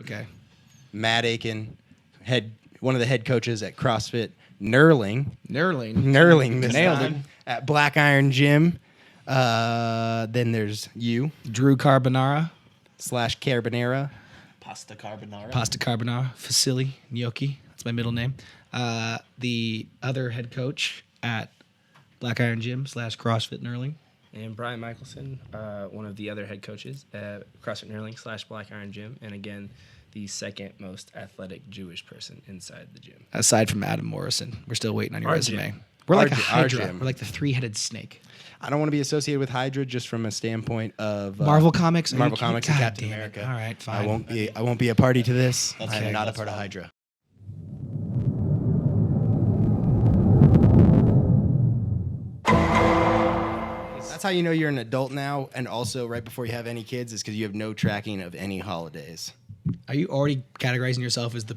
Okay. Matt Aiken, one of the head coaches at CrossFit Nerling this Nailed time it. at Black Iron Gym. Then there's you Drew Carbonara. /Carbonara. Pasta carbonara. Pasta Carbonara. Facili Gnocchi. That's my middle name. The other head coach at Black Iron Gym /CrossFit Nerling. And Brian Michelson, one of the other head coaches at CrossFit Nerling /Black Iron Gym. And again, the second most athletic Jewish person inside the gym. Aside from Adam Morrison. We're still waiting on your Our resume. gym. We're like Our a gy- our Hydra. gym. We're like the three-headed snake. I don't want to be associated with Hydra just from a standpoint of Marvel Comics? Marvel Comics and God Captain damn it. America. All right, fine. I won't be a party to this. That's I okay, am not a that's part of fine. Hydra. That's how you know you're an adult now, and also right before you have any kids is because you have no tracking of any holidays. Are you already categorizing yourself as the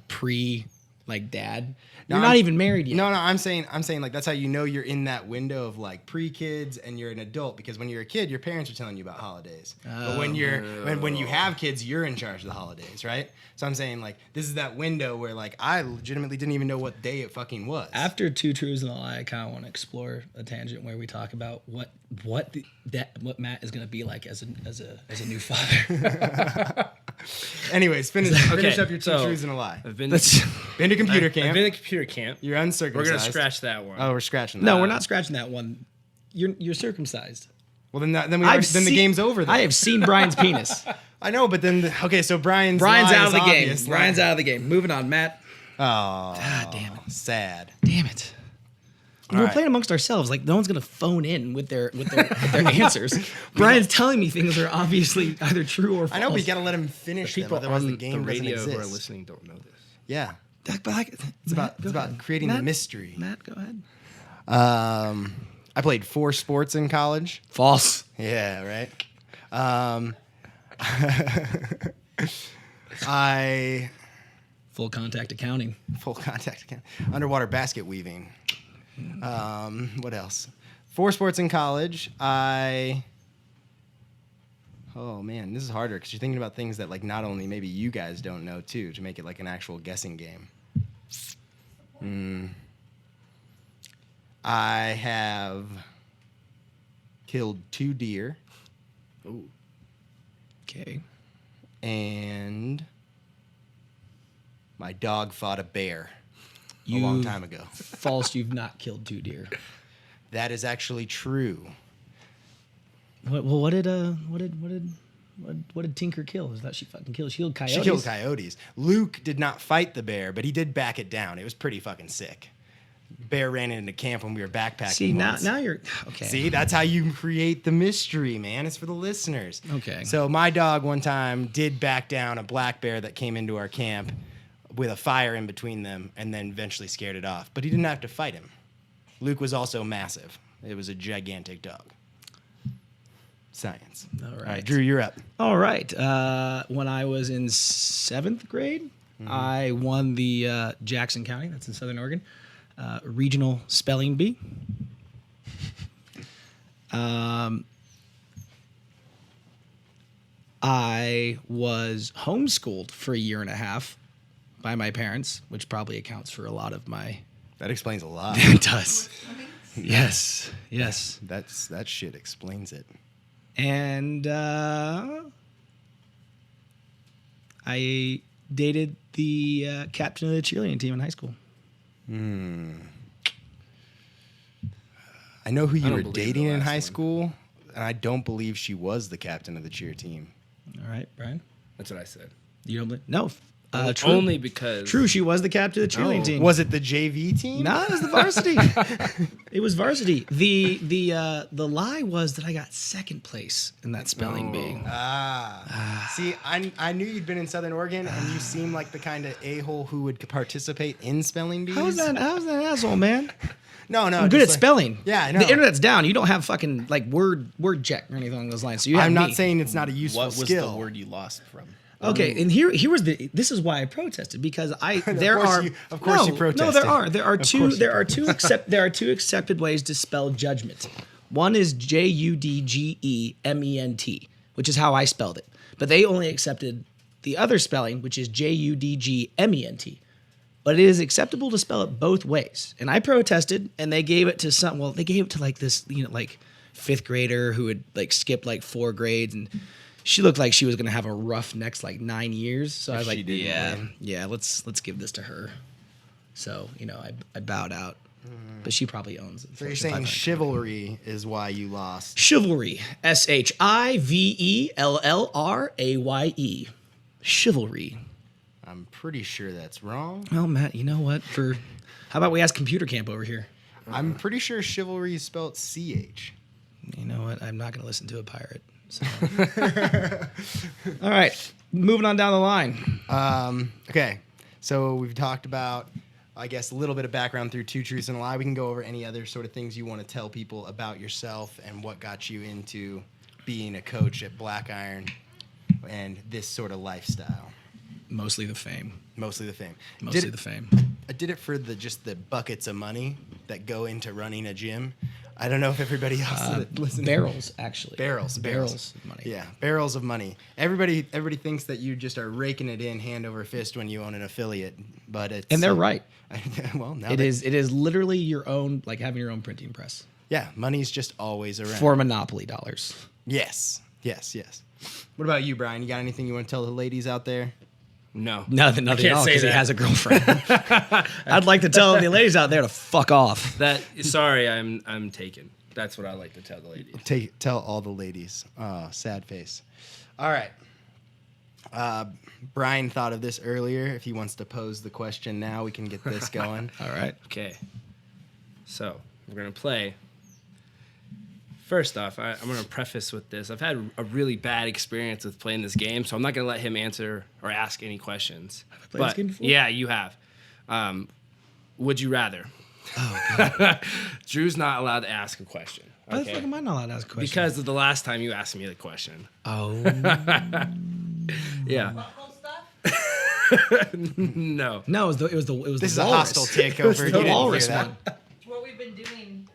dad? No, You're not even married yet. No, I'm saying like that's how you know you're in that window of like pre-kids and you're an adult, because when you're a kid, your parents are telling you about holidays. But when when you have kids, you're in charge of the holidays, right? So I'm saying like this is that window where like I legitimately didn't even know what day it fucking was. After Two Truths and a Lie, I kind of want to explore a tangent where we talk about what Matt is going to be like as a new father. Anyways, finish up your two truths and a lie. I've been, Been to computer camp. I've been to computer camp. You're We're uncircumcised. going to scratch that one. Oh, we're scratching that. No, we're not scratching that one. You're circumcised. Well, then the game's over. Then. I have seen Brian's penis. I know, but then so Brian's Brian's lie out is of the game. obvious. Brian's out of the game. Moving on, Matt. Oh, God damn it. Sad. Damn it. All We're right. playing amongst ourselves. Like no one's gonna phone in with their answers. Brian's telling me things that are obviously either true or false. I know, but you gotta let him finish them, People otherwise on the game radio doesn't who are exist. listening don't know this. Yeah, It's about creating the mystery. Matt, go ahead. I played 4 sports in college. False. Yeah, right. I Full contact accounting. full contact account, underwater basket weaving. What else? 4 sports in college. Oh man, this is harder because you're thinking about things that like not only maybe you guys don't know too, to make it like an actual guessing game. I have killed 2 deer. Ooh. Okay. And my dog fought a bear a long time ago. False. You've not killed 2 deer. That is actually true. What did Tinker kill? Is that she fucking killed? She killed coyotes. She killed coyotes. Luke did not fight the bear, but he did back it down. It was pretty fucking sick. Bear ran into camp when we were backpacking. See once. now you're okay. See, that's how you create the mystery, man. It's for the listeners. Okay. So my dog one time did back down a black bear that came into our camp with a fire in between them, and then eventually scared it off. But he didn't have to fight him. Luke was also massive. It was a gigantic dog. Science. All All right. right, Drew, you're up. All right. When I was in 7th grade, I won the Jackson County, that's in Southern Oregon, regional spelling bee. I was homeschooled for a year and a half by my parents, which probably accounts for a lot of my... That explains a lot. It does. Yes. That shit explains it. And I dated the captain of the cheerleading team in high school. I know who you don't were believe the dating in last high one. school, and I don't believe she was the captain of the cheer team. All right, Brian? That's what I said. You don't believe? No. True. Only because... True, she was the captain of the cheerleading team. Was it the JV team? No, it was the varsity. It was varsity. The lie was that I got 2nd place in that spelling bee. See, I knew you'd been in Southern Oregon, and you seem like the kind of a-hole who would participate in spelling bees. How's that an asshole, man? No, I'm good at just like- spelling. Yeah, I know. The internet's down. You don't have fucking like word check or anything along those lines. So you have I'm not me. saying it's not a useful What was skill. the word you lost from? Okay, and here was this is why I protested, because there course are you- of course you No, protested. there are two accepted ways to spell judgment. One is JUDGEMENT, which is how I spelled it, but they only accepted the other spelling, which is Judgment. But it is acceptable to spell it both ways. And I protested, and they gave it to they gave it to like this, like 5th grader who had like skipped like 4 grades, and she looked like she was gonna have a rough next like 9 years. So I was like, yeah, let's give this to her. So I bowed out, but she probably owns it. So you're saying chivalry is why you lost? Chivalry, SHIVELLRAYE, chivalry. I'm pretty sure that's wrong. Well, Matt, you know what? How about we ask Computer Camp over here? I'm pretty sure chivalry is spelled CH. You know what? I'm not going to listen to a pirate. So. All right, moving on down the line. Okay, so we've talked about, I guess, a little bit of background through Two Truths and a Lie. We can go over any other sort of things you want to tell people about yourself and what got you into being a coach at Black Iron and this sort of lifestyle. Mostly the fame. Mostly the fame. I did it for just the buckets of money that go into running a gym. I don't know if everybody else listens. Barrels, actually. Barrels of money. Yeah, barrels of money. Everybody thinks that you just are raking it in hand over fist when you own an affiliate, but it's and they're right. Well, now it is literally your own, like having your own printing press. Yeah, money's just always around. For Monopoly dollars. Yes. What about you, Brian? You got anything you want to tell the ladies out there? No. Nothing at all, because he has a girlfriend. I'd like to tell the ladies out there to fuck off. Sorry, I'm taken. That's what I like to tell the ladies. Tell all the ladies. Oh, sad face. All right. Brian thought of this earlier. If he wants to pose the question now, we can get this going. All right. Okay. So we're gonna play. First off, I'm going to preface with this. I've had a really bad experience with playing this game, so I'm not going to let him answer or ask any questions. Have I played this game before? Yeah, you have. Would you rather? Oh, God. Drew's not allowed to ask a question. Why the fuck am I not allowed to ask a question? Because of the last time you asked me the question. Oh. Yeah. No. No, it was the This is the a walrus. hostile takeover. The You didn't walrus hear that. one. It's what we've been doing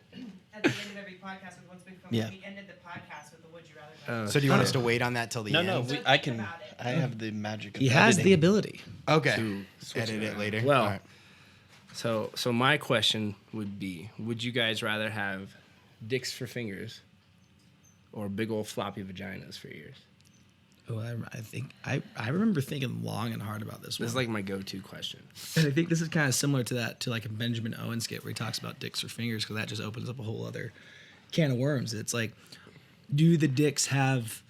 at the end of every podcast. With once we ended the podcast with the Would You Rather. Question. So do you want us to wait on that till the end? No, I have the magic of He has the editing. ability. Okay. To Edit it later. Well, All right. so my question would be, would you guys rather have dicks for fingers or big old floppy vaginas for ears? Oh, I think I remember thinking long and hard about this one. This is like my go-to question. And I think this is kind of similar to like a Benjamin Owen skit where he talks about dicks or fingers, because that just opens up a whole other can of worms. It's like, do the dicks have...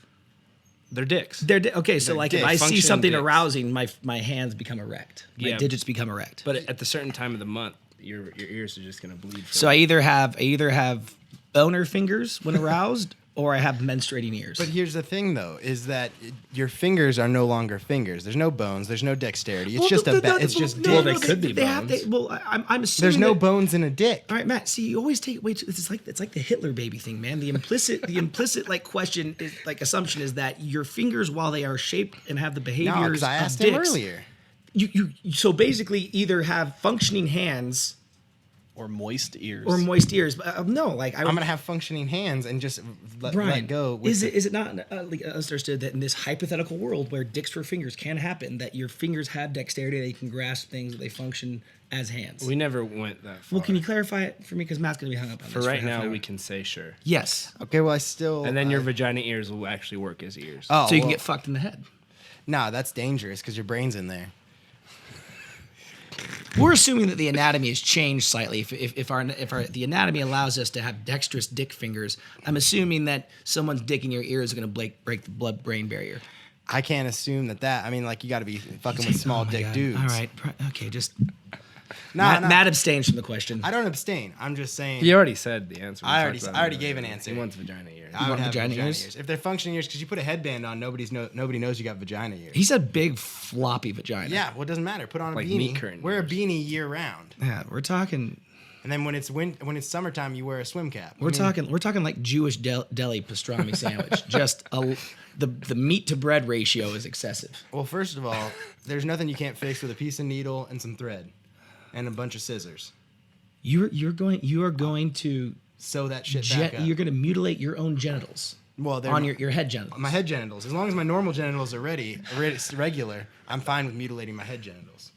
They're dicks. Okay, so They're like dicks. if I see Functioning something dicks. arousing, my hands become erect. My digits become erect. But at the certain time of the month, your ears are just going to bleed. So I either have boner fingers when aroused, or I have menstruating ears. But here's the thing, though, is that your fingers are no longer fingers. There's no bones. There's no dexterity. It's it's just dick. they could be bones. I'm assuming There's no that- bones in a dick. All right, Matt. See, you always take wait. It's like the Hitler baby thing, man. The implicit like question is like assumption is that your fingers, while they are shaped and have the behaviors No, because I of asked him dicks, earlier. You so basically either have functioning hands Or moist ears. or moist ears. But no, like I'm gonna have functioning hands and just let Brian, go. With is it not like understood that in this hypothetical world where dicks for fingers can happen, that your fingers have dexterity, they can grasp things, they function as hands? We never went that far. Well, can you clarify it for me? Because Matt's gonna be hung up on For this. right half an now, hour. we can say sure. Yes. Okay, well I still. And then your vagina ears will actually work as ears. Oh, So you can well, get fucked in the head. Nah, that's dangerous because your brain's in there. We're assuming that the anatomy has changed slightly. If the anatomy allows us to have dexterous dick fingers, I'm assuming that someone's dick in your ear is going to break the blood-brain barrier. I can't assume that. I mean, like you got to be fucking with small Oh my dick God. dudes. All right. Okay. Just Nah, Matt abstains from the question. I don't abstain. I'm just saying. He already said the answer. We I talked already about it already earlier. gave an answer. He wants vagina ears. I would want have vagina vagina ears? ears. If they're functioning ears, because you put a headband on, nobody knows you got vagina ears. He said big floppy vagina. Yeah, well, it doesn't matter. Put on a Like beanie. meat curtain Wear a ears. beanie year round, Yeah. We're talking. and then when it's summertime, you wear a swim cap. We're talking like Jewish deli pastrami sandwich. Just the meat to bread ratio is excessive. Well, first of all, there's nothing you can't fix with a piece of needle and some thread, and a bunch of scissors. You are going to Sew that shit back up. you're going to mutilate your own genitals. Well, they're on your head genitals. my head genitals. As long as my normal genitals are regular, I'm fine with mutilating my head genitals.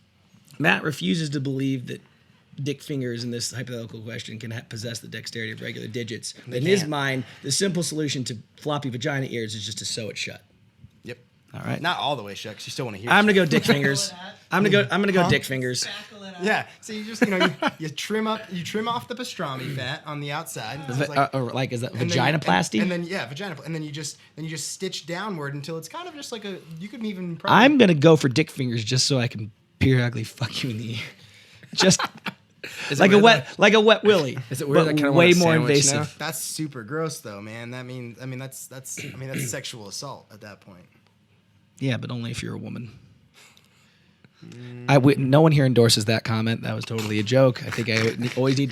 Matt refuses to believe that dick fingers in this hypothetical question can possess the dexterity of regular digits. They In his can't. mind, the simple solution to floppy vagina ears is just to sew it shut. Yep. All right. Not all the way shut, 'cause you still want to hear. I'm gonna shit. go dick fingers. I'm gonna go dick fingers. Spackle it up. Yeah. So you just you trim off the pastrami fat on the outside. It's Or is that and then- vaginoplasty? And then vaginoplasty. And then you just stitch downward until it's kind of just like you could even. I'm gonna go for dick fingers just so I can periodically fuck you in the ear. Just Is it like a weird wet willy. Is it weird but I kinda way want a more sandwich invasive? now? That's super gross though, man. That's sexual assault at that point. Yeah, but only if you're a woman. No one here endorses that comment. That was totally a joke. I think I always need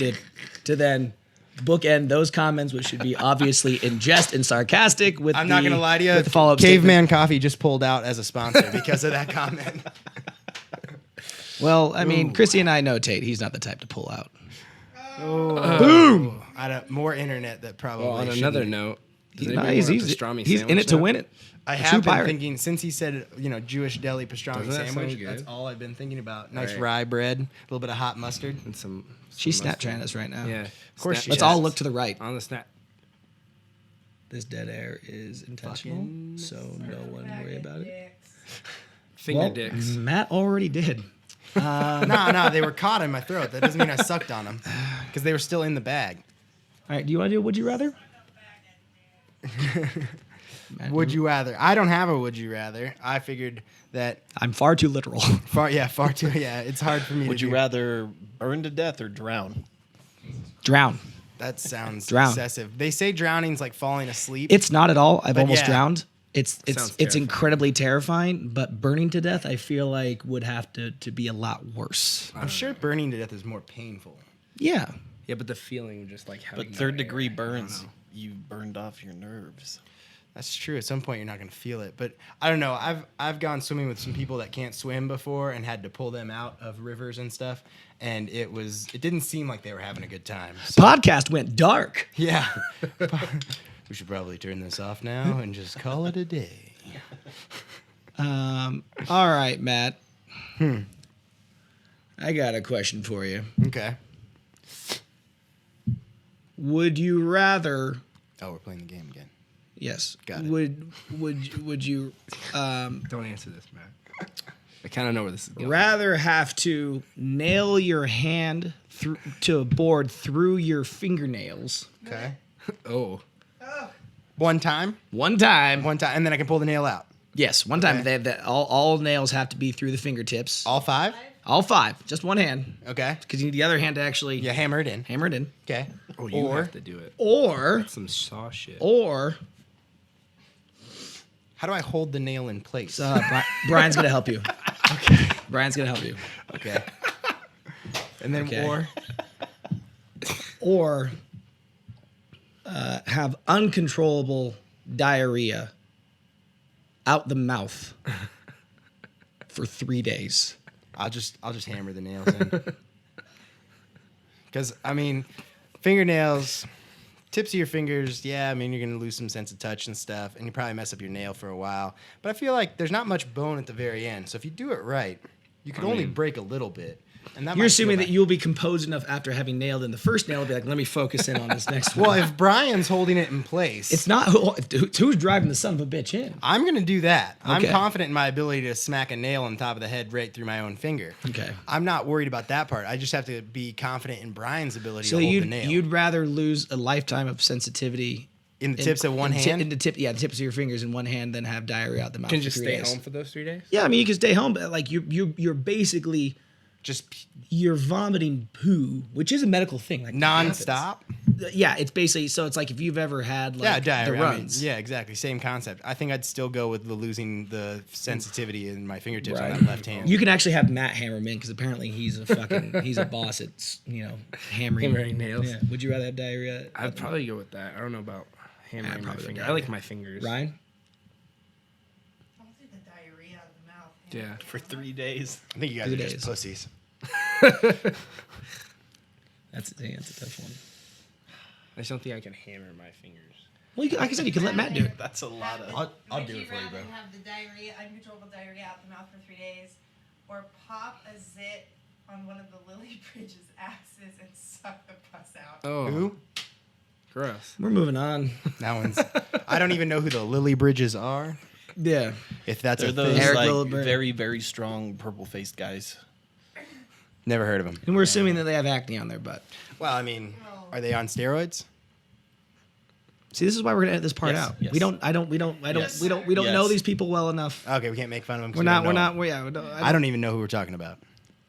to then bookend those comments, which should be obviously in jest and sarcastic. With I'm not gonna lie to you. with the follow-up Caveman Coffee just pulled out as a sponsor because of that comment. Well, I mean, Chrissy and I know Tate. He's not the type to pull out. Boom! More internet that probably. Well, on shouldn't another be. note, does He's anybody want a pastrami in sandwich it to now? win it. I A have true been pirate. thinking since he said Jewish deli pastrami Doesn't that sandwich. sound good? That's all I've been thinking about. Nice Right. rye bread, a little bit of hot mustard. And some She's mustard. Snapchatting us right now. Yeah, Of course she Let's is. all look to the right. on the snap. This dead air is intentional, Fucking so no one worry about it. Dicks. Finger Well, dicks. Matt already did. No, they were caught in my throat. That doesn't mean I sucked on them because they were still in the bag. All right, do you want to do a would you rather? Matt, Would you rather? I don't have a would you rather. I figured that I'm far too literal. far too. Yeah, it's hard for me. Would to you do. rather burn to death or drown? Drown. That sounds Drown. excessive. They say drowning's like falling asleep. It's not at all. I've But almost yeah. drowned. It's Sounds terrifying. incredibly terrifying, but burning to death, I feel like would have to be a lot worse. I'm sure burning to death is more painful. Yeah. Yeah, but the feeling of just like having But no third air, degree I don't burns, know. you burned off your nerves. That's true. At some point, you're not going to feel it. But I don't know. I've gone swimming with some people that can't swim before and had to pull them out of rivers and stuff. And it didn't seem like they were having a good time. So, Podcast went dark. yeah. We should probably turn this off now and just call it a day. All right, Matt. I got a question for you. Okay. Would you rather? Oh, we're playing the game again. Yes. Got it. Would you Don't answer this, man. I kind of know where this is going. rather have to nail your hand through to a board through your fingernails Okay. Oh, One time. one time? And then I can pull the nail out. Yes, one time. Okay. All nails have to be through the fingertips. All 5? All 5, just one hand, Okay. because you need the other hand to actually Yeah, hammer it in. hammer it in. Okay. oh, you Or- have to do it. Or Some saw shit. How do I hold the nail in place? Brian's gonna help you. Okay. Brian's gonna help you. Okay. And then Okay. Or have uncontrollable diarrhea out the mouth for 3 days. I'll just hammer the nails in. Because I mean, fingernails, tips of your fingers. Yeah, I mean you're gonna lose some sense of touch and stuff, and you probably mess up your nail for a while. But I feel like there's not much bone at the very end, so if you do it right, you could only break a little bit. And that You're might assuming feel that bad. you'll be composed enough after having nailed in the first nail to be like, let me focus in on this next one. Well, if Brian's holding it in place, It's not who's driving the son of a bitch in. I'm gonna do that. I'm Okay. confident in my ability to smack a nail on top of the head right through my own finger. Okay. I'm not worried about that part. I just have to be confident in Brian's ability So to hold the nail. you'd rather lose a lifetime of sensitivity in the tips of one hand. in the tips of your fingers in one hand, than have diarrhea out the mouth. Can for you just 3 stay days. home for those 3 days? Yeah, I mean you can stay home, but like you're basically just you're vomiting poo, which is a medical thing. Like nonstop. Yeah, it's basically so it's like if you've ever had like Yeah, the diarrhea. I mean, runs. yeah, exactly. Same concept. I think I'd still go with the losing the sensitivity in my fingertips on Right. that left hand. You can actually have Matt hammer him in because apparently he's a boss at Hammering nails. Yeah. Would you rather have diarrhea? I'd probably go with that. I don't know about hammering my probably finger. would I like my fingers. Ryan? I'll take the diarrhea out of the mouth. Yeah. For 3 days. I think you guys 3 are days. just pussies. That's a tough one. I just don't think I can hammer my fingers. Well, like I said, you can let Matt do it. That's a lot of. I'll Would do it for you, rather bro. have the diarrhea, uncontrollable diarrhea out the mouth for 3 days, or pop a zit on one of the Lily Bridges asses and suck the pus out? Oh, Who? gross. We're moving on. That one's. I don't even know who the Lily Bridges are. Yeah. If that's They're a those thing. Eric like Lillibrand. very, very strong purple-faced guys. Never heard of them. And we're assuming that they have acne on their butt. Well, I mean, are they on steroids? See, this is why we're gonna edit this part Yes, out. yes. We don't Yes. know Yes. these people well enough. Okay, we can't make fun of them. We're not. I don't even know who we're talking about.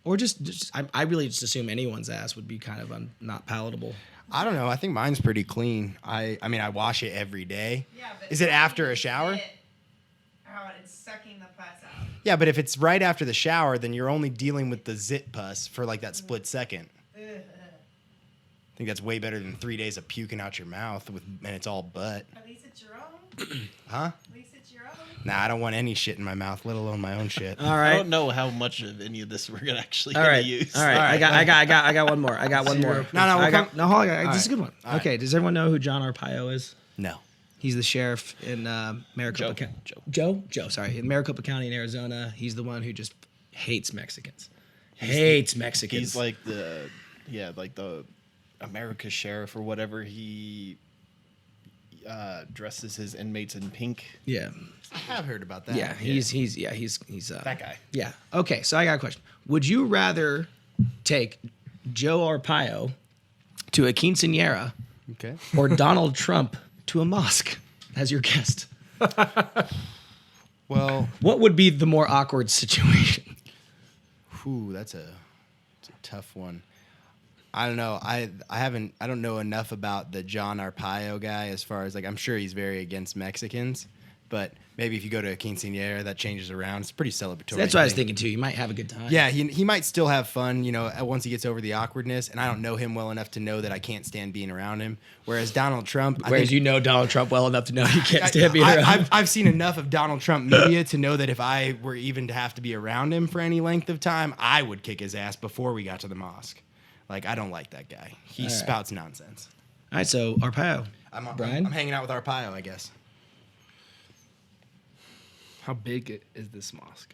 Or just I really just assume anyone's ass would be kind of not palatable. I don't know. I think mine's pretty clean. I mean, I wash it every day. Yeah, but Is it after sucking a shower? the zit out and sucking the pus out. Yeah, but if it's right after the shower, then you're only dealing with the zit pus for like that split second. Ugh. I think that's way better than 3 days of puking out your mouth and it's all butt. At least it's your own. Huh? At least it's your own. Nah, I don't want any shit in my mouth, let alone my own shit. All I right. don't know how much of any of this we're gonna actually All gonna right. use. All right. I got one more. I got one more. No, we'll I got, come- no, hold on. This is a right. good one. All right. Okay. Does everyone know who John Arpaio is? No. He's the sheriff in Maricopa Joe. County. Joe. Joe, sorry. In Maricopa County in Arizona. He's the one who just hates Mexicans. Hates Mexicans. He's like the America's sheriff or whatever. He dresses his inmates in pink. yeah. I have heard about that. Yeah. He's That guy. Yeah. Okay. So I got a question. Would you rather take Joe Arpaio to a quinceañera Okay. or Donald Trump to a mosque as your guest? Well, What would be the more awkward situation? that's a tough one. I don't know. I don't know enough about the John Arpaio guy as far as like I'm sure he's very against Mexicans, but maybe if you go to a quinceañera that changes around. It's pretty celebratory. That's what I was thinking too. You might have a good time. Yeah, he might still have fun, once he gets over the awkwardness. And I don't know him well enough to know that I can't stand being around him. Whereas Donald Trump, I Whereas think, you know Donald Trump well enough to know he can't stand being around. I've seen enough of Donald Trump media to know that if I were even to have to be around him for any length of time, I would kick his ass before we got to the mosque. Like, I don't like that guy. He right. spouts nonsense. All right, so Arpaio. I'm Brian? hanging out with Arpaio, I guess. How big is this mosque?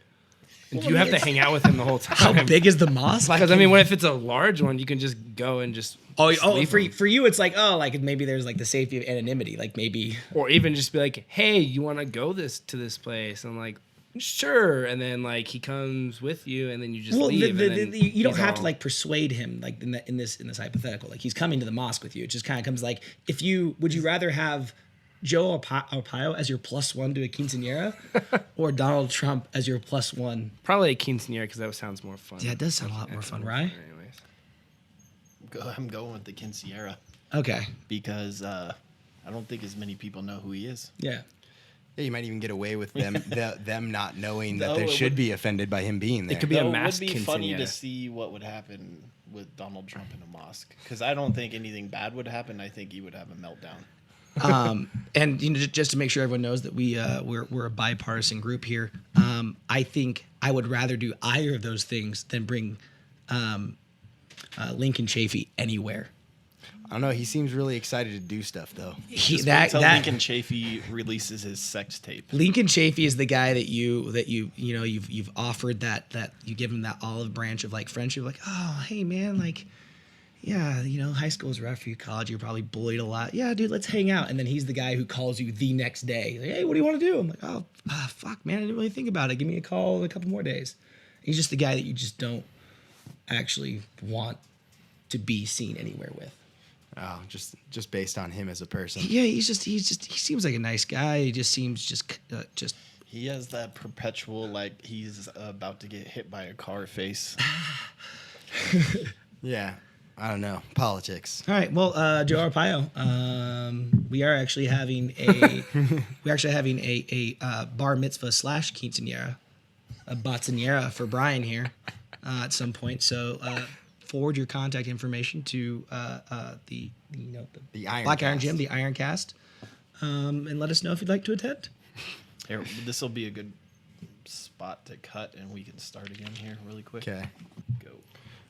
And do you have to hang out with him the whole time? How big is the mosque? Because I mean, what if it's a large one? You can just go and just sleep for you, it's like, like maybe there's like the safety of anonymity. Like maybe. or even just be like, hey, you want to go to this place? And I'm like, sure. And then like he comes with you, and then you just leave. And then you don't he's have to all- like persuade him like in this hypothetical. Like he's coming to the mosque with you. It just kind of comes like would you rather have Joe Arpaio as your +1 to a quinceañera or Donald Trump as your +1? Probably a quinceañera because that sounds more fun. Yeah, it does sound a lot more fun, right? Anyways. I'm going with the quinceañera Okay. because I don't think as many people know who he is. Yeah. Yeah, you might even get away with them not knowing that No, they it should would- be offended by him being there. could be a Though mass it would be funny to quinceañera. see what would happen with Donald Trump in a mosque because I don't think anything bad would happen. I think he would have a meltdown. And just to make sure everyone knows that we're a bipartisan group here. I think I would rather do either of those things than bring Lincoln Chafee anywhere. I don't know. He seems really excited to do stuff, though. Just wait till Lincoln Chafee releases his sex tape. Lincoln Chafee is the guy that you've offered that you give him that olive branch of like friendship, like, oh hey man, like, yeah, high school was rough for you, college you're probably bullied a lot, yeah dude, let's hang out. And then he's the guy who calls you the next day, like, hey, what do you want to do? I'm like, oh fuck man, I didn't really think about it, give me a call in a couple more days. He's just the guy that you just don't actually want to be seen anywhere with. Oh, just based on him as a person. Yeah, he seems like a nice guy. He just seems just He has that perpetual like he's about to get hit by a car face. Yeah, I don't know. Politics. All right. Well, Joe Arpaio, we are actually having a bar mitzvah / quinceañera, a batzanera for Brian here at some point. So forward your contact information to the Iron Black Iron Cast. Gym, the Iron Cast, and let us know if you'd like to attend. Here, this will be a good spot to cut, and we can start again here really quick. Okay. Go.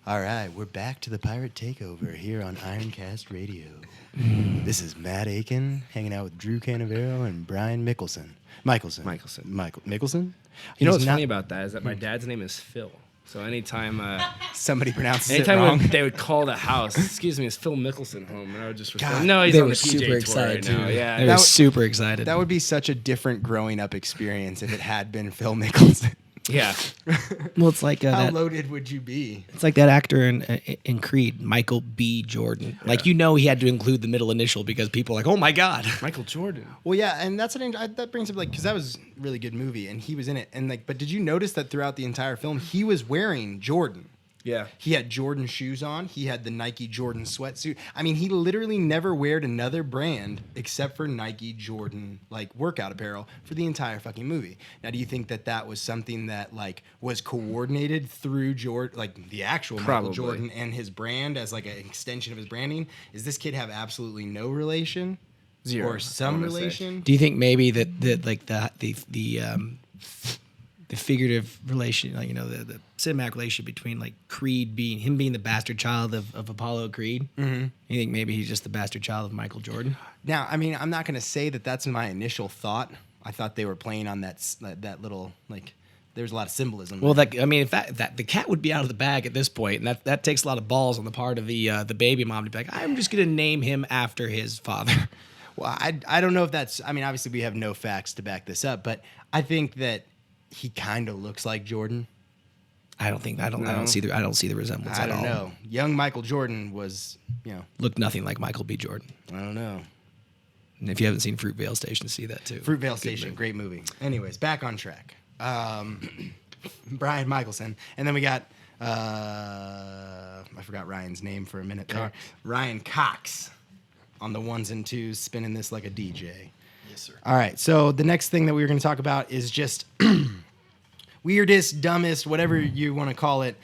All right, we're back to the Pirate Takeover here on Ironcast Radio. This is Matt Aiken hanging out with Drew Canavero and Brian Mickelson. Mickelson? You know what's funny about that is that my dad's name is Phil. So anytime Somebody pronounces anytime it wrong. they would call the house, excuse me, is Phil Mickelson home? And I would just respond, God, no, he's They on were the super PJ Tour excited right too. now. Yeah. They That were would- super excited. That would be such a different growing up experience if it had been Phil Mickelson. Yeah. Well, it's like How that. loaded would you be? It's like that actor in Creed, Michael B. Jordan. Like he had to include the middle initial because people are like, oh my god. Michael Jordan. Well, yeah, and that brings up because that was a really good movie and he was in it. And but did you notice that throughout the entire film he was wearing Jordan? Yeah. He had Jordan shoes on. He had the Nike Jordan sweatsuit. I mean, he literally never wore another brand except for Nike Jordan workout apparel for the entire fucking movie. Now, do you think that was something that was coordinated through Jordan, the actual Probably. Michael Jordan and his brand as an extension of his branding? Does this kid have absolutely no relation? Zero, Or some I wanna say. relation? Do you think maybe that the figurative relation, the cinematic relationship between Creed being the bastard child of Apollo Creed? Mm-hmm. You think maybe he's just the bastard child of Michael Jordan? Now, I mean, I'm not going to say that that's my initial thought. I thought they were playing on that little there's a lot of symbolism. Well, there. in fact, the cat would be out of the bag at this point, and that takes a lot of balls on the part of the baby mom to be like, I'm just going to name him after his father. Well, I don't know if that's. I mean, obviously we have no facts to back this up, but I think that he kind of looks like Jordan. I don't see the resemblance I at don't all. know. Young Michael Jordan was, Looked nothing like Michael B. Jordan. I don't know. And if you haven't seen Fruitvale Station, see that too. Fruitvale Good Station, movie. great movie. Anyways, back on track. Brian Michelson, and then we got I forgot Ryan's name for a minute there. Ryan Cox on the ones and twos, spinning this like a DJ. Yes, sir. All right, so the next thing that we were going to talk about is just weirdest, dumbest, whatever you want to call it,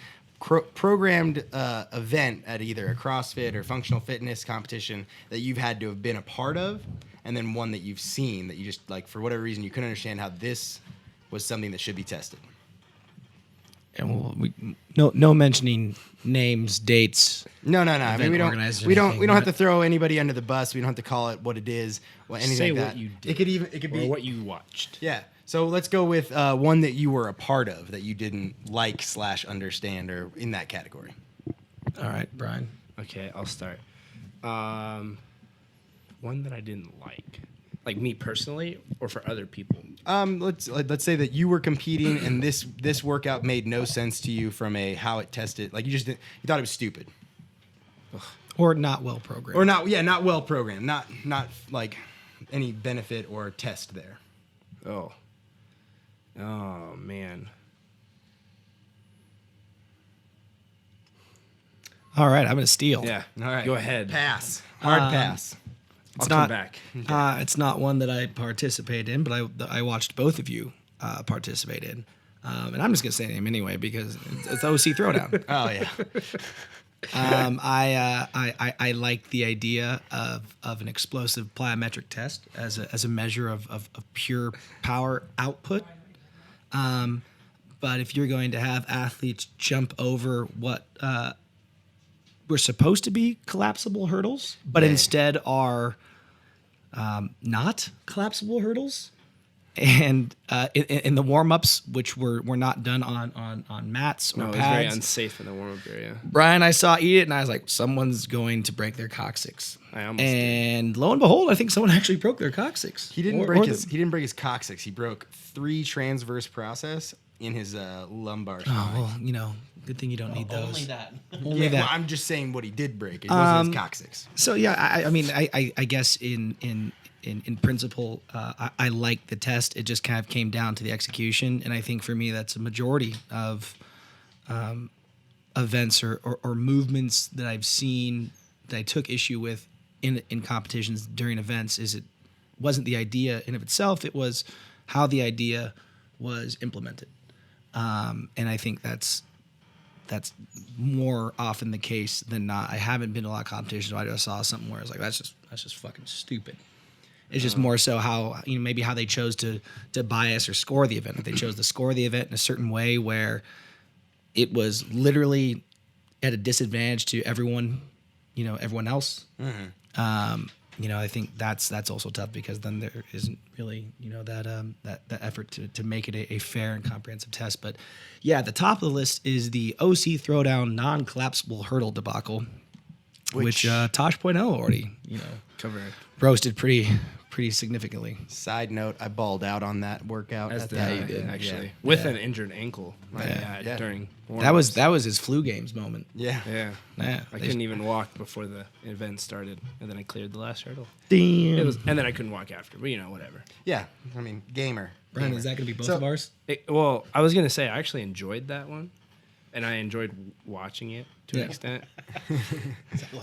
programmed event at either a CrossFit or functional fitness competition that you've had to have been a part of, and then one that you've seen that you just for whatever reason you couldn't understand how this was something that should be tested. And no mentioning names, dates. No. I mean, organizers or we don't anything, have but- to throw anybody under the bus. We don't have to call it what it is. Anything Say like what that. you did. It could Or be what you watched. Yeah. So let's go with one that you were a part of that you didn't /understand or in that category. All right, Brian. Okay, I'll start. One that I didn't like me personally, or for other people. Let's say that you were competing and this workout made no sense to you from how it tested. You thought it was stupid. Or not well programmed. Or not well programmed. Not any benefit or test there. Oh man. All right, I'm gonna steal. Yeah. All right. Go ahead. Pass. Hard pass. It's I'll not, come back. It's not one that I participate in, but I watched both of you participate in, and I'm just gonna say the name anyway because it's OC Throwdown. Oh yeah. I like the idea of an explosive plyometric test as a measure of pure power output. But if you're going to have athletes jump over what were supposed to be collapsible hurdles, but instead are not collapsible hurdles, and in the warm-ups, which were not done on mats or No, it was very pads. unsafe in the warm-up area. Brian, I saw eat it, and I was like, someone's going to break their coccyx. I almost did. And lo and behold, I think someone actually broke their coccyx. He didn't Or break the- his coccyx. He broke 3 transverse process in his lumbar spine. Oh, well, good thing you don't need those. Only that. Only Yeah, that. well, I'm just saying what he did break. It wasn't his coccyx. So yeah, I mean, I guess in principle, I like the test. It just kind of came down to the execution, and I think for me that's a majority of events or movements that I've seen that I took issue with in competitions during events. Is it wasn't the idea in of itself; it was how the idea was implemented, and I think that's more often the case than not. I haven't been to a lot of competitions where I just saw something where I was like, that's just fucking stupid. It's just more so how maybe how they chose to bias or score the event. If they chose to score the event in a certain way where it was literally at a disadvantage to everyone else. I think that's also tough because then there isn't really, that effort to make it a fair and comprehensive test. But yeah, the top of the list is the OC Throwdown non-collapsible hurdle debacle, which Tosh Point already, Covered. roasted pretty significantly. Side note, I balled out on that workout. As at the, the- you did. actually, Yeah. with an injured ankle. Yeah. During That was his flu games moment. Yeah. Yeah. Yeah, I couldn't even walk before the event started, and then I cleared the last hurdle. Damn. And then I couldn't walk after, but whatever. Yeah. I mean, gamer. Brian, Gamer. is that going to be both So- of ours? Well, I was gonna say I actually enjoyed that one, and I enjoyed watching it to Yeah. an extent.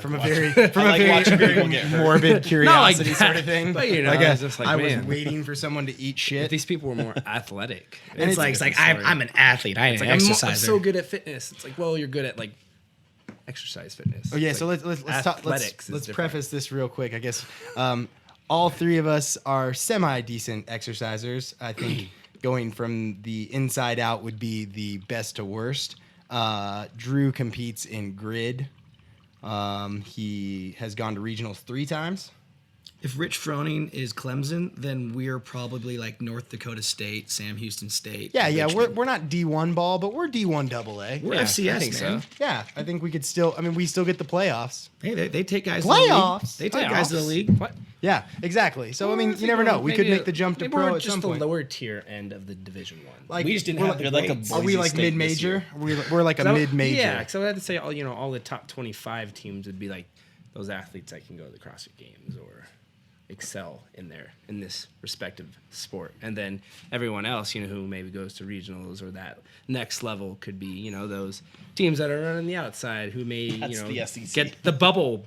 From a very watching people get hurt. morbid curiosity that, sort of thing. but, I was just like, I man. was waiting for someone to eat If shit. these people were more athletic. It's like I'm an athlete. I ain't an I'm exerciser. so good at fitness. It's like, well, you're good at like exercise fitness. Oh yeah, It's so like, let's talk. athletics is Let's different. preface this real quick. I guess all three of us are semi decent exercisers. I think going from the inside out would be the best to worst. Drew competes in grid. He has gone to regionals 3 times. If Rich Froning is Clemson, then we're probably like North Dakota State, Sam Houston State. Yeah, Richmond. we're not D1 ball, but we're D1 AA. We're Yeah, FCS, I think man. so. Yeah, I think we could still. I mean, we still get the playoffs. Hey, they take guys Playoffs? to the league. They take guys to the league. What? Yeah, exactly. So I mean, you never know. We could make the jump to maybe pro we're at just some the point. lower tier end of the Division One. Like, We just didn't we're have the You're like a grades. Are we Boise like State mid this year. major? We're like a mid major. Yeah, because I had to say all the top 25 teams would be like those athletes that can go to the CrossFit Games or excel in this respective sport, and then everyone else, who maybe goes to regionals or that next level could be, those teams that are running the outside who may, That's the SEC. get the bubble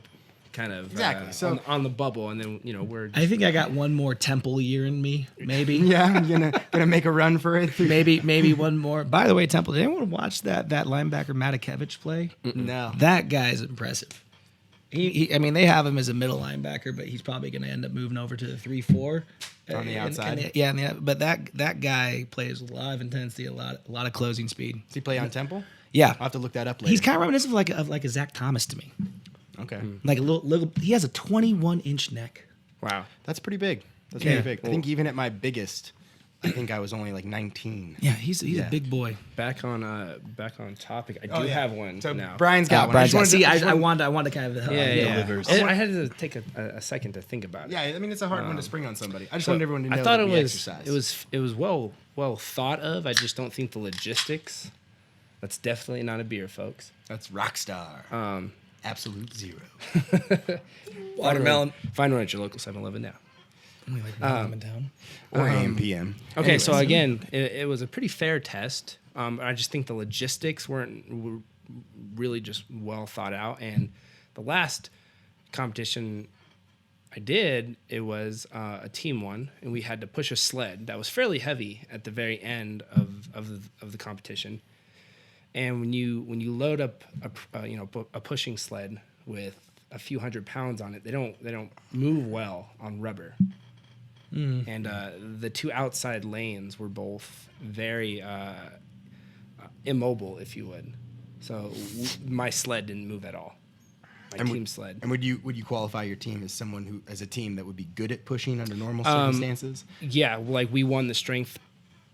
kind of Exactly. So- on the bubble, and then we're I think I got one more Temple year in me, maybe. Yeah, I'm gonna make a run for it. maybe one more. By the way, Temple, did anyone watch that linebacker Matakevich play? No. That guy's impressive. I mean, they have him as a middle linebacker, but he's probably going to end up moving over to the 3-4 On the outside? but that guy plays a lot of intensity, a lot of closing speed. Does he play on Temple? Yeah, I'll have to look that up later. he's kind of reminiscent of like a Zach Thomas to me. Okay. Like a little. He has a 21-inch neck. wow. That's pretty big. That's Yeah. pretty big. I think even at my biggest, I think I was only like 19. Yeah, he's Yeah. a big boy. Back on topic. I do Oh, yeah. have one So now. Brian's got one. Brian's I just see, wanted to- I wanted to kind of Delivers. I had to take a second to think about it. Yeah, I mean it's a hard one to spring on somebody. I just So wanted everyone to know I thought that we it exercise. was well thought of. I just don't think the logistics. That's definitely not a beer, folks. That's Rockstar. Absolute zero. Watermelon. Find one at your local 7-Eleven now. Only like in town. Or AM PM. Okay, so again, it was a pretty fair test. I just think the logistics were really just well thought out. And the last competition I did, it was a team one, and we had to push a sled that was fairly heavy at the very end of the competition. And when you load up a pushing sled with a few hundred pounds on it, they don't move well on rubber. And the two outside lanes were both very immobile, if you would. So my sled didn't move at all. My team sled. And would you qualify your team as someone as a team that would be good at pushing under normal circumstances? Yeah, like we won the strength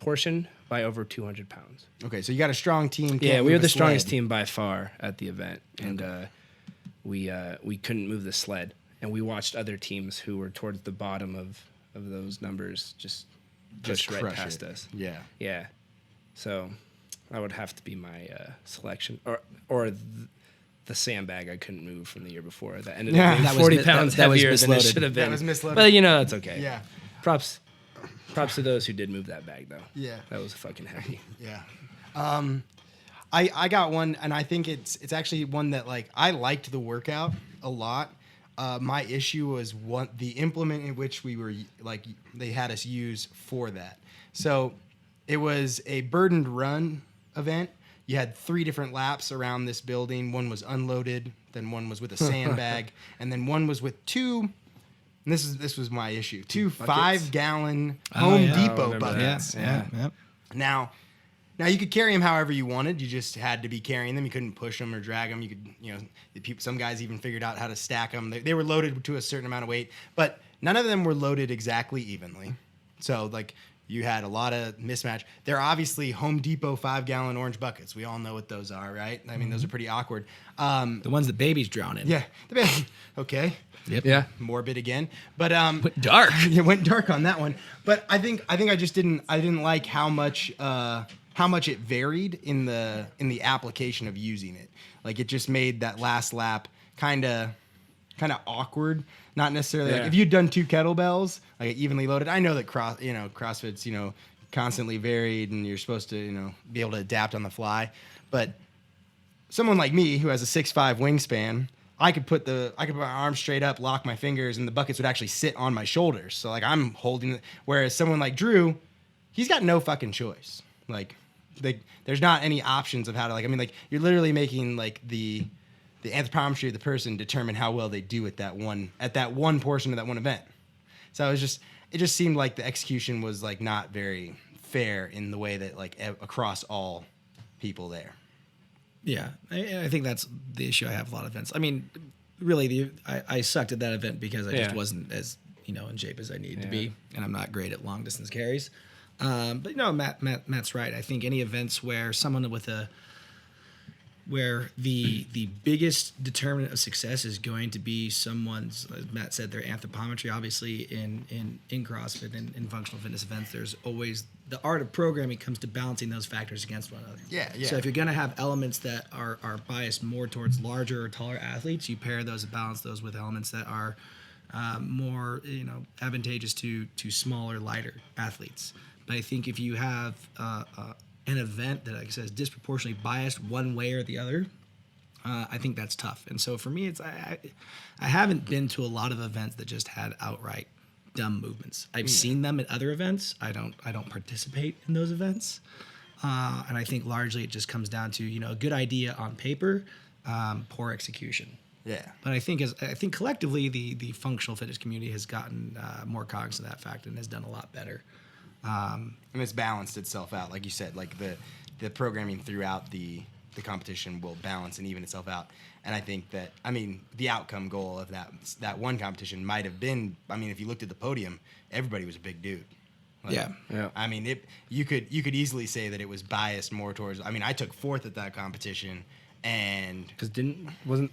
portion by over 200 pounds. Okay, so you got a strong team. Yeah, can't we move were a the strongest sled. team by far at the event, and we couldn't move the sled, and we watched other teams who were towards the bottom of those numbers just right crush past it. us. Yeah. So that would have to be my selection, or the sandbag I couldn't move from the year before that ended Yeah. up being That was 40 mi- pounds that was heavier than it misloaded. should have been. That was misloaded. But that's okay. Yeah. Props to those who did move that bag though. Yeah. That was fucking heavy. Yeah. I got one, and I think it's actually one that like I liked the workout a lot. My issue was the implement in which we were like they had us use for that. So it was a burdened run event. You had 3 different laps around this building. One was unloaded, then one was with a sandbag, and then one was with 2. And this was my issue. 2 5-gallon Home yeah. Depot remember that. buckets. Yeah. Now, Now you could carry them however you wanted. You just had to be carrying them. You couldn't push them or drag them. You could, some guys even figured out how to stack them. They were loaded to a certain amount of weight, but none of them were loaded exactly evenly. So like you had a lot of mismatch. They're obviously Home Depot 5-gallon orange buckets. We all know what those are, right? I mean, those are pretty awkward. The ones that babies drown in. Yeah. Okay. Yep. Yeah. Morbid again, but Went dark. It went dark on that one. But I think I just didn't like how much it varied in the application of using it. Like it just made that last lap kind of awkward. Not necessarily like if you'd done 2 kettlebells, like evenly loaded. I know that CrossFit's constantly varied and you're supposed to be able to adapt on the fly. But someone like me who has a 6'5" wingspan, I could put my arms straight up, lock my fingers, and the buckets would actually sit on my shoulders. So like I'm holding it. Whereas someone like Drew, he's got no fucking choice. Like there's not any options of how to you're literally making like the anthropometry of the person determine how well they do at that one portion of that one event. So it just seemed like the execution was like not very fair in the way that like across all people there. Yeah, I think that's the issue I have with a lot of events. I mean, really, I sucked at that event because I just wasn't as in shape as I needed to be, and I'm not great at long distance carries. But Matt's right. I think any events where someone where the biggest determinant of success is going to be someone's, as Matt said, their anthropometry. Obviously, in CrossFit and in functional fitness events, there's always the art of programming comes to balancing those factors against one another. Yeah. So if you're going to have elements that are biased more towards larger or taller athletes, you pair those and balance those with elements that are more advantageous to smaller, lighter athletes. But I think if you have an event that, like I said, is disproportionately biased one way or the other, I think that's tough. And so for me, it's I haven't been to a lot of events that just had outright dumb movements. I've seen them at other events. I don't participate in those events, and I think largely it just comes down to a good idea on paper, poor execution. Yeah. But I think collectively the functional fitness community has gotten more cognizant of that fact and has done a lot better. And it's balanced itself out, like you said. Like the programming throughout the competition will balance and even itself out. And I think that the outcome goal of that one competition might have been. If you looked at the podium, everybody was a big dude. Like, yeah. You could easily say that it was biased more towards. I took 4th at that competition. And because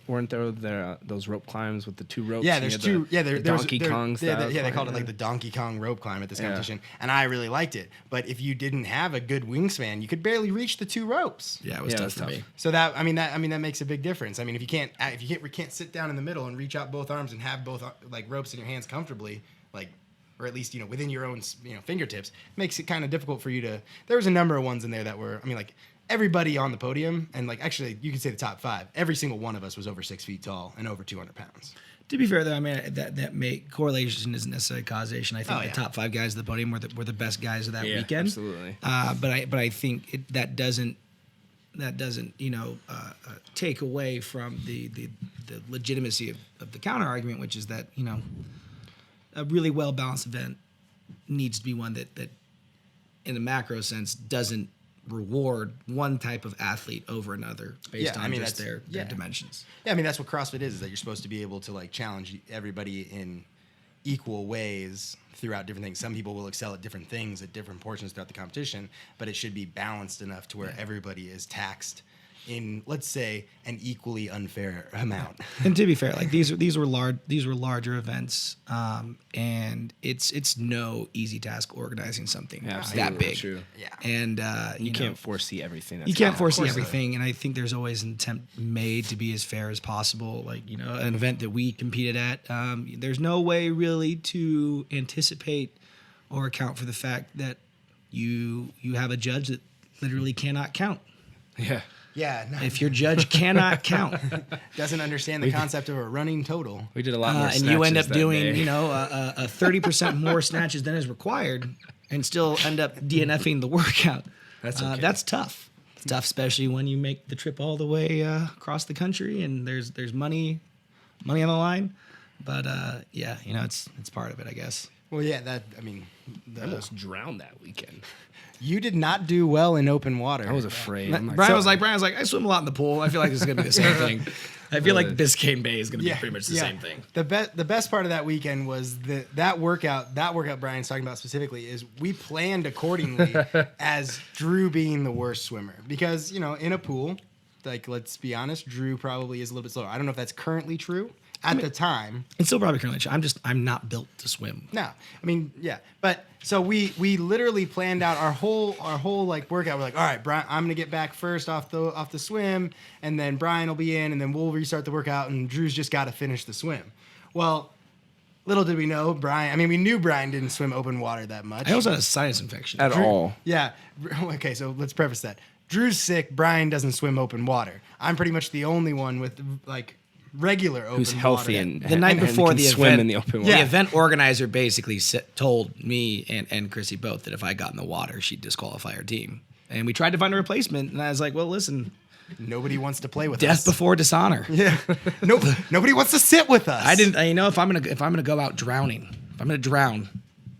weren't there those rope climbs with the 2 ropes? Yeah, there's 2. There's Donkey Kong style. They called it like the Donkey Kong rope climb at this competition, and I really liked it. But if you didn't have a good wingspan, you could barely reach the 2 ropes. Yeah, it was tough for me. So that that makes a big difference. If you can't sit down in the middle and reach out both arms and have both like ropes in your hands comfortably, like, or at least within your own fingertips, it makes it kind of difficult for you to. There was a number of ones in there that were everybody on the podium, and actually you could say the top 5, every single one of us was over 6 feet tall and over 200 pounds. To be fair, though, that correlation isn't necessarily causation. I think the top 5 guys at the podium were the best guys of that weekend. Absolutely. But I think that doesn't take away from the legitimacy of the counter argument, which is that a really well balanced event needs to be one that in a macro sense doesn't reward one type of athlete over another based on just their dimensions. Yeah, that's what CrossFit is that you're supposed to be able to challenge everybody in equal ways throughout different things. Some people will excel at different things at different portions throughout the competition, but it should be balanced enough to where everybody is taxed in, let's say, an equally unfair amount. And to be fair, these were larger events, and it's no easy task organizing something that big. True. Yeah, and you can't foresee everything. You can't foresee everything, and I think there's always an attempt made to be as fair as possible. An event that we competed at, there's no way really to anticipate or account for the fact that you have a judge that literally cannot count. Yeah. Yeah. No. If your judge cannot count, doesn't understand the concept of a running total. We did a lot more and you end up doing, day. a 30% more snatches than is required, and still end up DNFing the workout. That's okay. That's tough. It's tough, especially when you make the trip all the way across the country and there's money on the line. But it's part of it, I guess. Well, yeah, I almost drowned that weekend. you did not do well in open water. I was afraid. I'm like, Brian was like, I swim a lot in the pool. I feel like this is gonna be the same thing. I feel like Really? Biscayne Bay is gonna be pretty much the same thing. The best part of that weekend was that workout Brian's talking about specifically is we planned accordingly as Drew being the worst swimmer because in a pool, like let's be honest, Drew probably is a little bit slower. I don't know if that's currently true at the time. It's still probably currently true. I'm not built to swim. No, yeah, but so we literally planned out our whole like workout. We're like, all right, Brian, I'm gonna get back first off the swim, and then Brian will be in, and then we'll restart the workout, and Drew's just got to finish the swim. Well, little did we know, we knew Brian didn't swim open water that much. I also had a sinus infection. at all. Yeah. Okay, so let's preface that. Drew's sick. Brian doesn't swim open water. I'm pretty much the only one with like regular open Who's healthy water. and The night and before can the swim event, in the open the water. event organizer basically told me and Chrissy both that if I got in the water, she'd disqualify our team. And we tried to find a replacement, and I was like, well, listen, Nobody wants to play with death us. before dishonor. Yeah. Nobody wants to sit with us. I didn't. If I'm gonna go out drowning, if I'm gonna drown,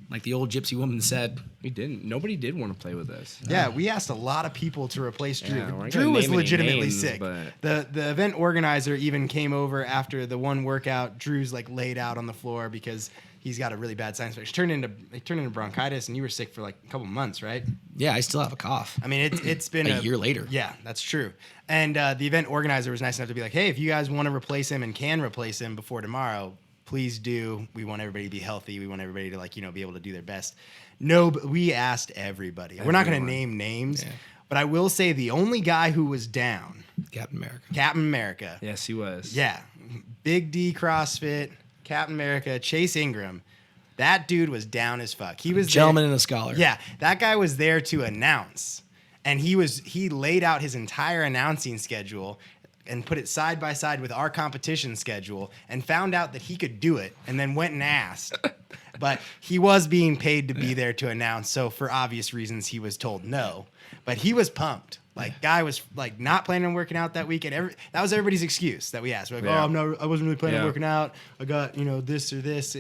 like the old gypsy woman said, We didn't. Nobody did want to play with us. Yeah, we asked a lot of people to replace Drew. Yeah, we're not Drew gonna was name any legitimately names, sick. but- The event organizer even came over after the one workout. Drew's like laid out on the floor because he's got a really bad sinus infection. It turned into bronchitis, and you were sick for like a couple months, right? yeah, I still have a cough. I mean, it's been A year later. Yeah, that's true. And the event organizer was nice enough to be like, hey, if you guys want to replace him and can replace him before tomorrow, please do. We want everybody to be healthy. We want everybody to be able to do their best. No, but we asked everybody. We're not going to name names, Yeah. but I will say the only guy who was down, Captain America. Captain America. Yes, he was. Yeah. Big D CrossFit, Captain America, Chase Ingram. That dude was down as fuck. He was Gentleman there- and a scholar. Yeah, that guy was there to announce. And he laid out his entire announcing schedule and put it side by side with our competition schedule and found out that he could do it and then went and asked. But he was being paid to be there to announce, so for obvious reasons he was told no. But he was pumped. Like, guy was like not planning on working out that weekend. That was everybody's excuse that we asked. We're like, Yeah. I wasn't really planning on Yeah. working out. I got, this or this.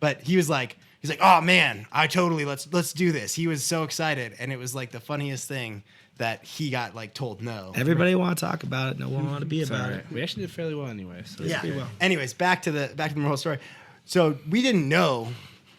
But he's like, oh man, let's do this. He was so excited, and it was like the funniest thing that he got like told no. Everybody want to talk about it. No one want to be It's all about right. it. We actually did fairly well anyway. So Yeah. pretty well. Anyways, back to the moral story. So we didn't know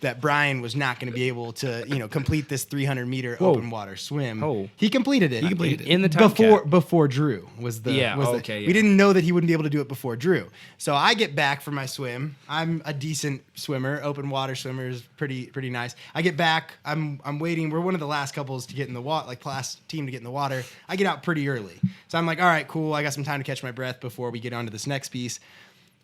that Brian was not going to be able to, complete this 300-meter Whoa. open water swim. Oh. He completed it. He completed it. in the time cap. Before Drew was the Yeah, was the- okay, yeah. We didn't know that he wouldn't be able to do it before Drew. So I get back from my swim. I'm a decent swimmer. Open water swimmer is pretty nice. I get back. I'm waiting. We're one of the last couples to get in the water, like last team to get in the water. I get out pretty early. So I'm like, all right, cool. I got some time to catch my breath before we get on to this next piece.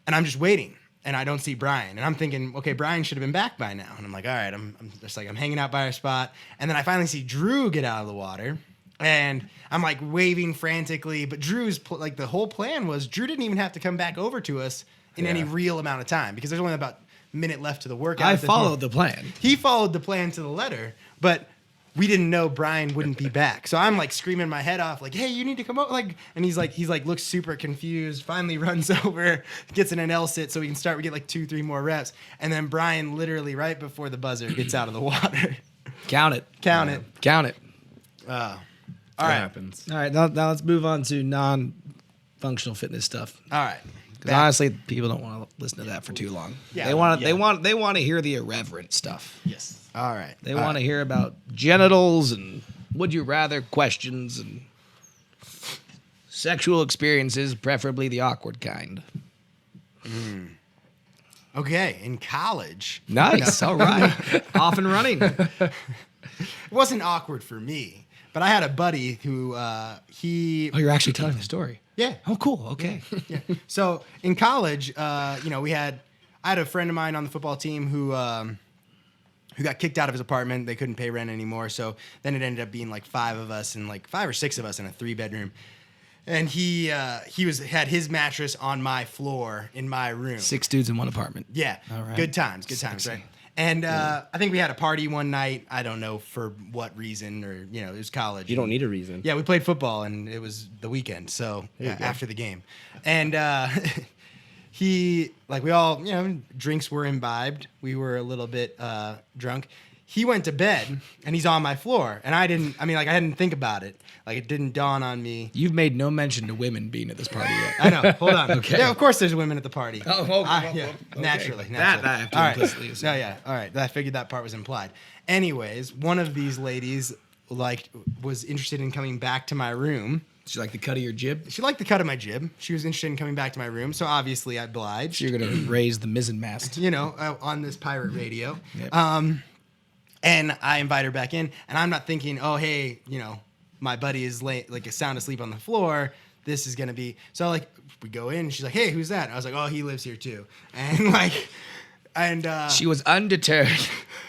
And I'm just waiting. And I don't see Brian. And I'm thinking, okay, Brian should have been back by now. And I'm like, all right, I'm just like, I'm hanging out by our spot. And then I finally see Drew get out of the water. And I'm like waving frantically. But Drew's, the whole plan was Drew didn't even have to come back over to us in any real amount of time. Because there's only about a minute left to the workout. I at this followed point. the plan. He followed the plan to the letter. But we didn't know Brian wouldn't be back. So I'm like screaming my head off, like, hey, you need to come over. And he's like, looks super confused, finally runs over, gets in an L sit so we can start. We get like 2-3 more reps. And then Brian literally right before the buzzer gets out of the water. Count it. Count it. Count it. All That right. happens. All right, now let's move on to non-functional fitness stuff. All right. Because honestly, people don't want to listen to that for too long. Yeah, they want yeah. they want to hear the irreverent stuff. Yes. All right. They want to hear about genitals and would you rather questions and sexual experiences, preferably the awkward kind. Okay. In college, Nice. All right. Off and running. it wasn't awkward for me, but I had a buddy who he Oh, you're actually telling the story. yeah. Oh, cool. Okay. Yeah. So in college, I had a friend of mine on the football team who got kicked out of his apartment. They couldn't pay rent anymore. So then it ended up being like 5 of us and like 5 or 6 of us in a 3-bedroom. And he had his mattress on my floor in my room. 6 dudes in one apartment. Yeah. All right. Good times, right? And I think we had a party one night. I don't know for what reason, or it was college. You don't need a reason. Yeah, we played football, and it was the weekend, so There you go. after the game. And he, like, we all, drinks were imbibed. We were a little bit drunk. He went to bed and he's on my floor, and I didn't think about it. Like, it didn't dawn on me. You've made no mention to women being at this party yet. I know. Hold on. Okay. Yeah, of course there's women at the party. Okay. Naturally. That I have to All right. implicitly assume. No, yeah. All right. I figured that part was implied. Anyways, one of these ladies was interested in coming back to my room. She like the cut of your jib? She liked the cut of my jib. She was interested in coming back to my room, so obviously I obliged. You're going to raise the mizzen mast. On this pirate radio. Yep. And I invite her back in, and I'm not thinking, oh, hey, my buddy is sound asleep on the floor. This is gonna be so we go in. And she's like, hey, who's that? And I was like, oh, he lives here too. And She was undeterred.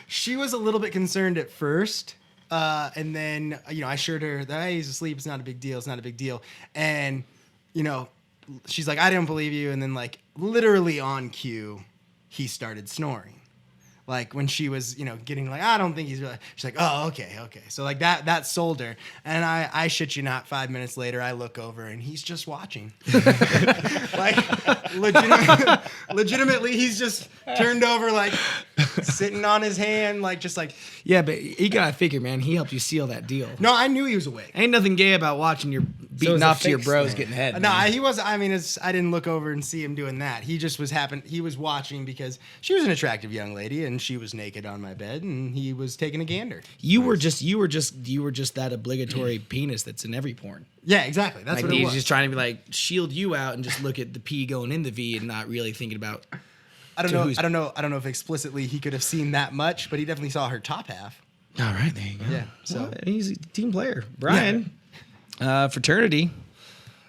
she was a little bit concerned at first. And then, I assured her that, hey, he's asleep. It's not a big deal. It's not a big deal. And, she's like, I don't believe you. And then, literally on cue, he started snoring. Like, when she was, getting I don't think he's really, she's like, oh, okay. So, that sold her. And I shit you not, 5 minutes later, I look over and he's just watching. Legitimately, he's just turned over, sitting on his hand, Yeah, but you got to figure, man, he helped you seal that deal. No, I knew he was awake. Ain't nothing gay about watching your beating it's a off to your fake bros snore. getting head. No, man. he was. I didn't look over and see him doing that. He just he was watching because she was an attractive young lady and she was naked on my bed and he was taking a gander. You were just that obligatory penis that's in every porn. Yeah, exactly. That's Like what it he's was. just trying to be shield you out and just look at the P going in the V and not really thinking about. I don't to know. who's- I don't know if explicitly he could have seen that much, but he definitely saw her top half. All right, there you go. Yeah, so- Well, he's a team player, Brian. Fraternity.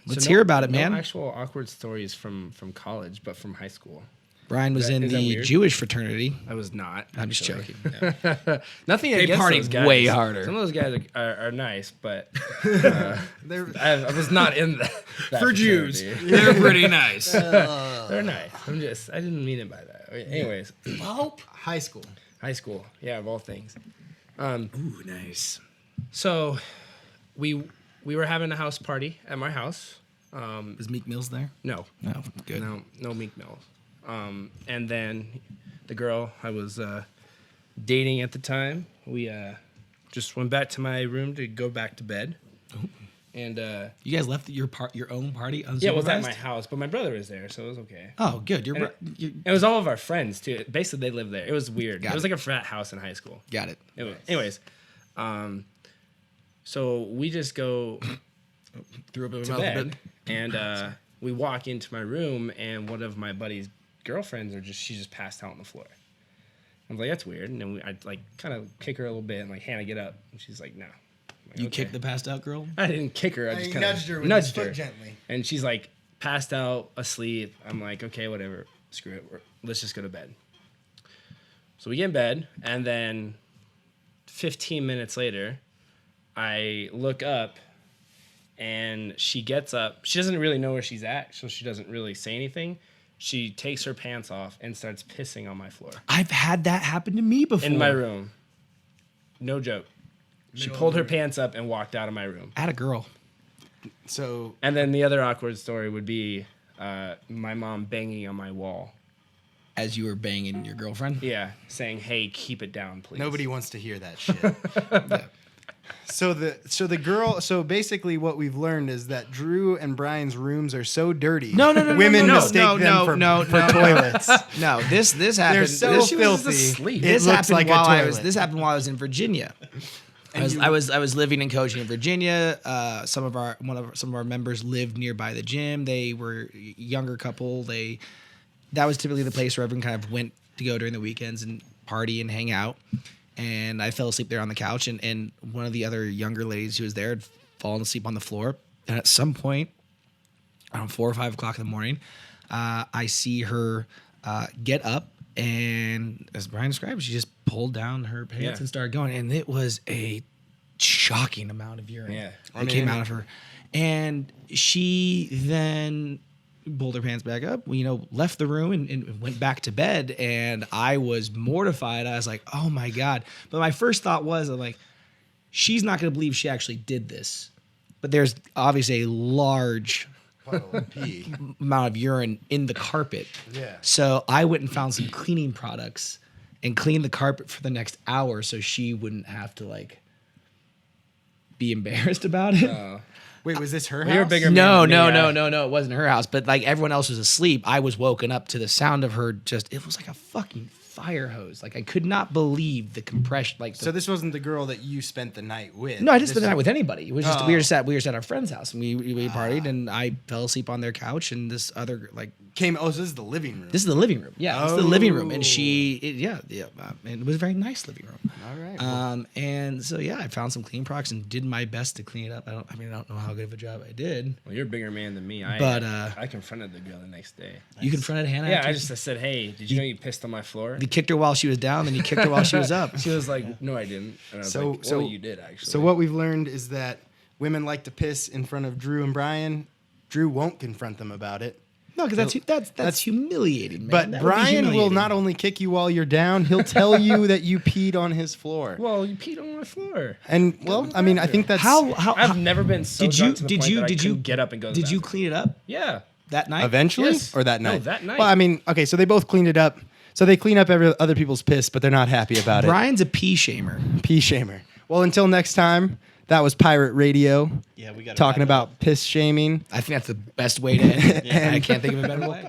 Let's hear about it, man. No actual awkward stories from college, but from high school. Brian was Is that- in is that the weird? Jewish fraternity. I was not. I'm just actually. joking. Nothing They against partied those guys. way harder. Some of those guys are nice, but They're I was not in that For Jews, fraternity. they're pretty nice. They're nice. I didn't mean it by that. Anyways, high school. high school. Yeah, of all things. Ooh, nice. So we were having a house party at my house. Was Meek Mills there? No, No, good. no Meek Mills. And then the girl I was dating at the time, we just went back to my room to go back to bed. And You guys left your own party unsupervised? yeah, it was at my house, but my brother was there, so it was okay. Oh, good. And it was all of our friends too. Basically, they lived there. It was weird. Got it was it. like a frat house in high school. got it. Anyways, so we just go Threw up in my to mouth a bed, bit. and we walk into my room, and one of my buddy's girlfriends she just passed out on the floor. I was like, that's weird, and then I kind of kick her a little bit and Hannah, get up, and she's like, no. I'm like, You "Okay." kicked the passed out girl? I didn't kick her. I just kind nudged her of with nudged his foot her gently. and she's passed out asleep. I'm like, okay, whatever, screw it. Let's just go to bed. So we get in bed, and then 15 minutes later, I look up, and she gets up. She doesn't really know where she's at, so she doesn't really say anything. She takes her pants off and starts pissing on my floor I've had that happen to me before. in my room. No joke. She pulled her pants up and walked out of my room. At a girl. So And then the other awkward story would be my mom banging on my wall. As you were banging your girlfriend? Yeah, saying, "Hey, keep it down, please." nobody wants to hear that shit. So basically what we've learned is that Drew and Brian's rooms are so dirty. No. Women no, mistake no, them no, for no, toilets. No, this happened. They're so this, filthy. asleep. It This looks happened like while a I toilet. was. This happened while I was in Virginia. I was living and coaching in Virginia. Some of our members lived nearby the gym. They were a younger couple. That was typically the place where everyone kind of went to go during the weekends and party and hang out. And I fell asleep there on the couch, and one of the other younger ladies who was there had fallen asleep on the floor. And at some point, around 4 or 5 o'clock in the morning, I see her get up, and as Brian described, she just pulled down her pants Yeah. and started going. And it was a shocking amount of urine Yeah. that came out of her. And she then pulled her pants back up, left the room and went back to bed. And I was mortified. I was like, oh my God. But my first thought was, I'm like, she's not going to believe she actually did this. But there's obviously a large puddle of pee. amount of urine in the carpet. Yeah. So I went and found some cleaning products and cleaned the carpet for the next hour so she wouldn't have to like be embarrassed about it. Wait, was this her Well, you're a house? bigger No, man than me, no. It wasn't her house. But like everyone else was asleep, I was woken up to the sound of her it was like a fucking fire hose. Like I could not believe the compression. Like So this wasn't the girl that you spent the night with. no, I didn't This spend the is- night with anybody. It was just Oh. we were just at our friend's house and we partied and I fell asleep on their couch and this other like Oh, so this is the living room. this is the living room. Yeah, this is the living room and Oh. and it was a very nice living room. All right. And so yeah, I found some cleaning products and did my best to clean it up. I don't know how good of a job I did. Well, you're a bigger man than me. I confronted the girl the next day. You confronted Hannah. Yeah, after I said, hey, did you know you pissed on my floor? you kicked her while she was down, then you kicked her while she was up. She was like, no, I didn't. And I was like, well, you did actually. So what we've learned is that women like to piss in front of Drew and Brian. Drew won't confront them about it. No, because that's humiliating, man. But That would be Brian will humiliating. not only kick you while you're down, he'll tell you that you peed on his floor. Well, you peed on my floor. And well, I mean, I think that's I've never been so drunk to the point that I couldn't get up and go to the Did you bathroom. clean it up Yeah. that night? eventually Yes. or that No, night. that night. Well, I mean, okay, so they both cleaned it up. So they clean up other people's piss, but they're not happy about Brian's a pee shamer. it. Pee shamer. Well, until next time, that was Pirate Radio Yeah, we got talking about piss shaming. I think that's the best way to end it. I can't think of a better way.